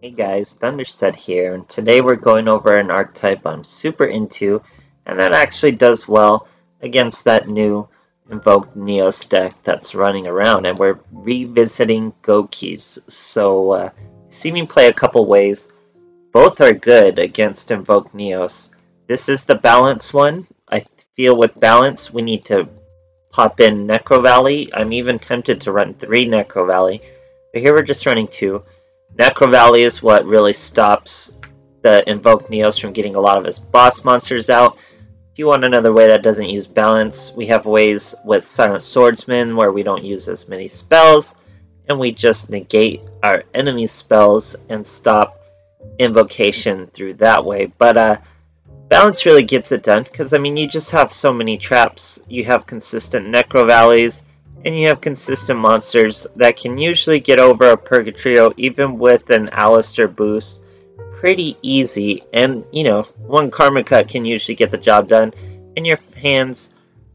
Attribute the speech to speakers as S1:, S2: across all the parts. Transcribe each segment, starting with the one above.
S1: Hey guys, THUNDERSTUD here, and today we're going over an archetype I'm super into, and that actually does well against that new Invoked Neos deck that's running around, and we're revisiting Goukis. So, see me play a couple ways. Both are good against Invoked Neos. This is the balance one. I feel with balance we need to pop in Necrovalley. I'm even tempted to run 3 Necrovalley, but here we're just running 2. Necrovalley is what really stops the Invoked Neos from getting a lot of his boss monsters out. If you want another way that doesn't use balance, we have ways with Silent Swordsman where we don't use as many spells, and we just negate our enemy's spells and stop invocation through that way. But balance really gets it done, because I mean you just have so many traps. You have consistent Necrovalleys, and you have consistent monsters that can usually get over a Purgatrio even with an Alistair boost pretty easy. And you know, one Karma Cut can usually get the job done, and your hands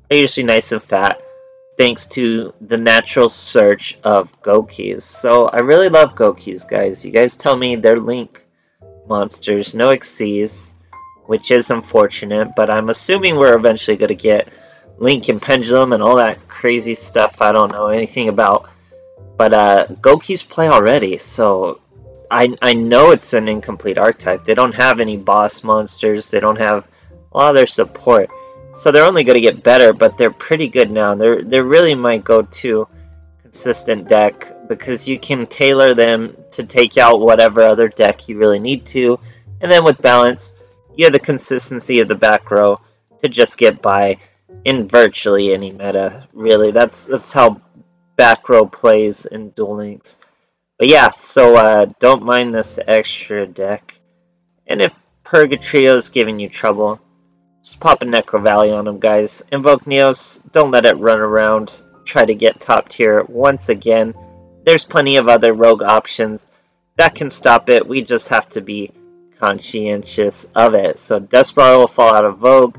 S1: are usually nice and fat thanks to the natural search of Goukis. So I really love Goukis, guys. You guys tell me they're Link monsters, no Xyz, which is unfortunate, but I'm assuming we're eventually going to get Link and Pendulum and all that crazy stuff I don't know anything about. But Goukis play already, so I know it's an incomplete archetype. They don't have any boss monsters, they don't have a lot of their support. So they're only going to get better, but they're pretty good now. They're really my go-to consistent deck, because you can tailor them to take out whatever other deck you really need to. And then with balance, you have the consistency of the back row to just get by in virtually any meta. Really, that's how back row plays in Duel Links. But yeah, so don't mind this extra deck. And if Purgatrio's giving you trouble, just pop a Necrovalley on them, guys. Invoke Neos, don't let it run around. Try to get top tier once again. There's plenty of other rogue options that can stop it. We just have to be conscientious of it. So Desperado will fall out of vogue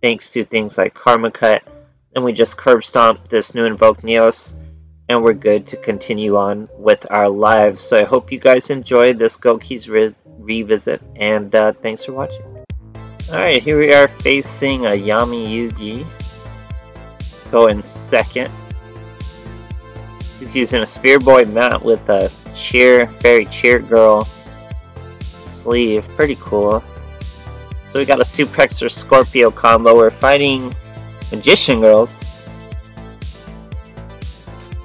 S1: thanks to things like Karma Cut, and we just curb stomp this new Invoke Neos, and we're good to continue on with our lives. So I hope you guys enjoy this Goukis revisit, and thanks for watching. Alright, here we are facing a Yami Yugi. Going second. He's using a Sphere Boy mat with a Fairy Cheer Girl sleeve. Pretty cool. So we got a Suplex or Scorpio combo. We're fighting Magician Girls.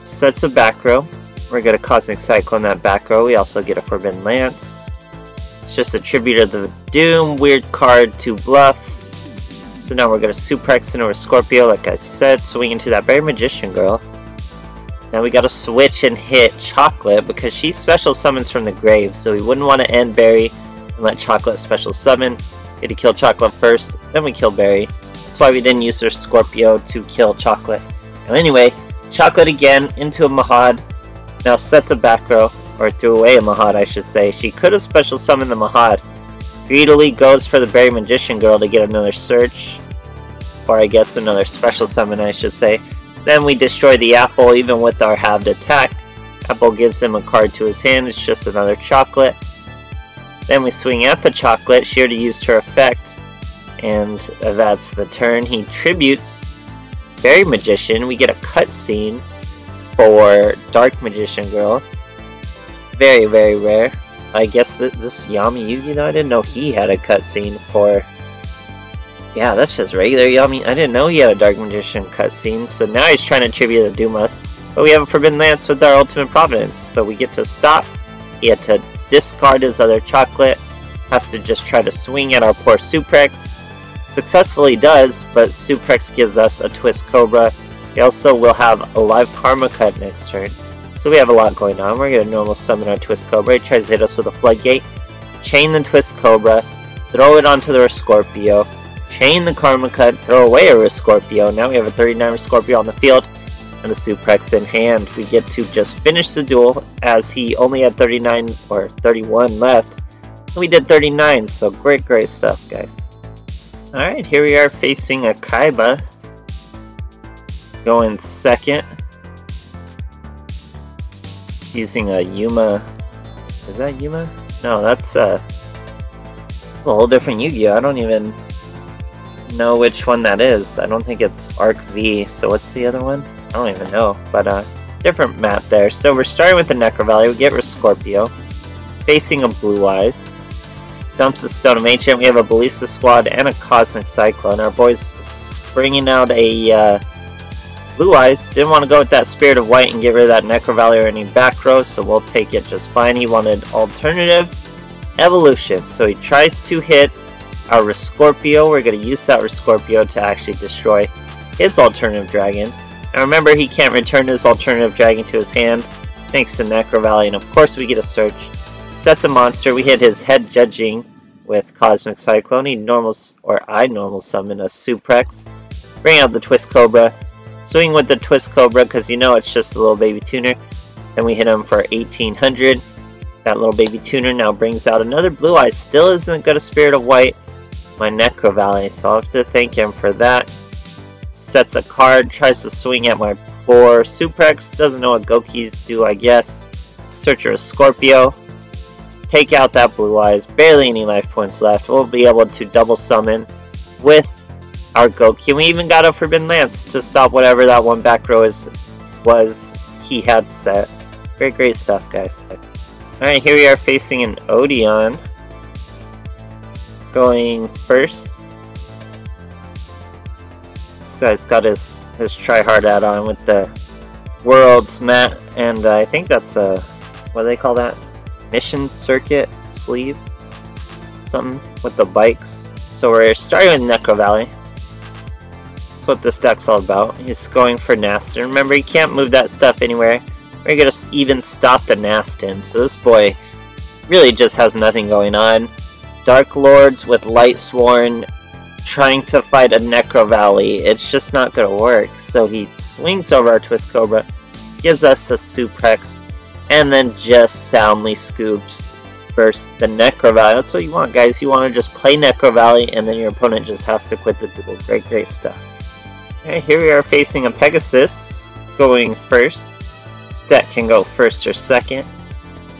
S1: Sets of back row. We're going to Cosmic Cyclone that back row. We also get a Forbidden Lance. It's just a Tribute of the Doom. Weird card to bluff. So now we're going to Suplex into our Scorpio, like I said, swing into that Berry Magician Girl. Now we got to switch and hit Chocolate, because she special summons from the grave, so we wouldn't want to end Berry and let Chocolate special summon. We had to kill Chocolate first, then we kill Berry. That's why we didn't use our Scorpio to kill Chocolate. Now anyway, Chocolate again into a Mahad. Now sets a back row, or threw away a Mahad I should say. She could have special summoned the Mahad. Greedily goes for the Berry Magician Girl to get another search, or I guess another special summon I should say. Then we destroy the Apple even with our halved attack. Apple gives him a card to his hand, it's just another Chocolate. Then we swing at the Chocolate, she already used her effect, and that's the turn. He tributes Berry Magician, we get a cutscene for Dark Magician Girl. Very, very rare. I guess this Yami Yugi though, I didn't know he had a cutscene for... Yeah, that's just regular Yami. I didn't know he had a Dark Magician cutscene, so now he's trying to tribute the Dumas. But we have a Forbidden Lance with our Ultimate Providence, so we get to stop. He had to discard his other Chocolate. Has to just try to swing at our poor Suplex. Successfully does, but Suplex gives us a Twist Cobra. He also will have a live Karma Cut next turn. So we have a lot going on. We're going to normal summon our Twist Cobra. He tries to hit us with a Floodgate. Chain the Twist Cobra. Throw it onto the Scorpio. Chain the Karma Cut. Throw away our Scorpio. Now we have a 39 Scorpio on the field. And the Suplex in hand. We get to just finish the duel, as he only had 39 or 31 left. We did 39, so great stuff, guys. Alright, here we are facing a Kaiba. Going second. He's using a Yuma. Is that Yuma? No, that's a whole different Yu-Gi-Oh! I don't even know which one that is. I don't think it's Arc V, so what's the other one? I don't even know, but different map there. So we're starting with the Necrovalley. We get Scorpio, facing a Blue Eyes. Dumps a Stone of Ancient. We have a Ballista Squad and a Cosmic Cyclone. Our boys bringing out a Blue Eyes. Didn't want to go with that Spirit of White and get rid of that Necrovalley or any back row, so we'll take it just fine. He wanted alternative evolution, so he tries to hit our Scorpio. We're going to use that Scorpio to actually destroy his alternative dragon. Now remember, he can't return his alternative dragon to his hand thanks to Necrovalley, and of course we get a search. Sets a monster. We hit his head judging with Cosmic Cyclone. I normal summon a Suprex. Bring out the Twist Cobra. Swing with the Twist Cobra because you know it's just a little baby tuner. Then we hit him for 1800. That little baby tuner now brings out another Blue Eye. Still isn't got a Spirit of White. My Necrovalley, so I'll have to thank him for that. Sets a card. Tries to swing at my poor Suprex. Doesn't know what Goukis do, I guess. Searcher of Scorpio. Take out that Blue Eyes. Barely any life points left. We'll be able to double summon with our Goukis. We even got a Forbidden Lance to stop whatever that one back row was he had set. Great stuff, guys. Alright, here we are facing an Odeon. Going first. This guy's got his try-hard add-on with the World's mat, and I think that's a, what do they call that? Mission circuit sleeve, something with the bikes. So we're starting with Necrovalley. That's what this deck's all about. He's going for Nastin. Remember, he can't move that stuff anywhere. We're gonna even stop the Nastin. So this boy really just has nothing going on. Dark Lords with Light Sworn trying to fight a Necrovalley. It's just not gonna work. So he swings over our Twist Cobra, gives us a Suprex, and then just soundly scoops versus the Necrovalley. That's what you want, guys. You want to just play Necrovalley, and then your opponent just has to quit the duel. Great stuff. Alright, here we are facing a Pegasus, going first. This deck can go first or second.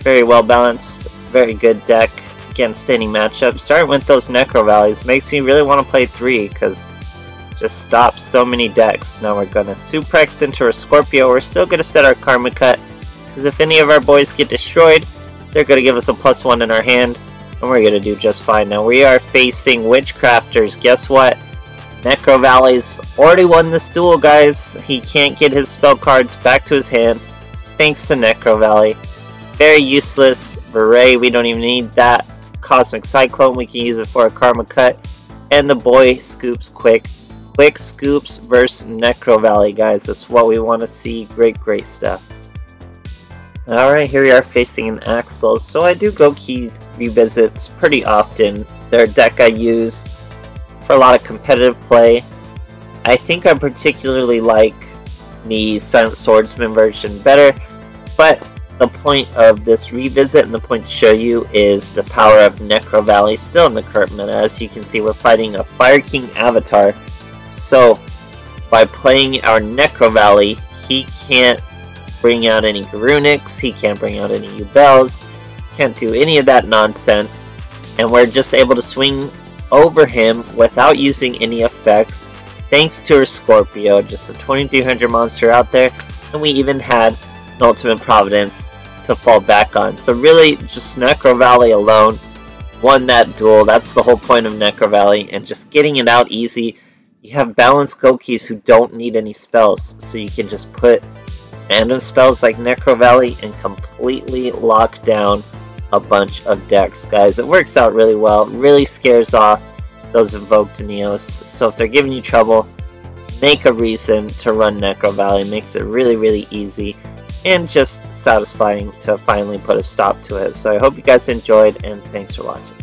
S1: Very well balanced, very good deck against any matchup. Starting with those Necrovalleys makes me really want to play 3, because just stops so many decks. Now we're going to Suprex into a Scorpio. We're still going to set our Karma Cut, because if any of our boys get destroyed, they're going to give us a +1 in our hand, and we're going to do just fine. Now we are facing Witchcrafters. Guess what? Necrovalley's already won this duel, guys. He can't get his spell cards back to his hand thanks to Necrovalley. Very useless. Beret, we don't even need that. Cosmic Cyclone, we can use it for a Karma Cut. And the boy scoops quick. Quick scoops versus Necrovalley, guys. That's what we want to see. Great stuff. Alright, here we are facing an Axel. So I do Goukis revisits pretty often. They're a deck I use for a lot of competitive play. I think I particularly like the Silent Swordsman version better, but the point of this revisit and the point to show you is the power of Necrovalley still in the current meta. As you can see, we're fighting a Fire King avatar, so by playing our Necrovalley, he can't bring out any Runics, he can't bring out any Ubels, can't do any of that nonsense, and we're just able to swing over him without using any effects thanks to our Scorpio. Just a 2300 monster out there, and we even had an Ultimate Providence to fall back on. So really, just Necrovalley alone won that duel. That's the whole point of Necrovalley, and just getting it out easy. You have balanced Goukis who don't need any spells, so you can just put random spells like Necrovalley and completely lock down a bunch of decks, guys. It works out really well. Really scares off those Invoked Neos. So if they're giving you trouble, make a reason to run Necrovalley. Makes it really easy and just satisfying to finally put a stop to it. So I hope you guys enjoyed, and thanks for watching.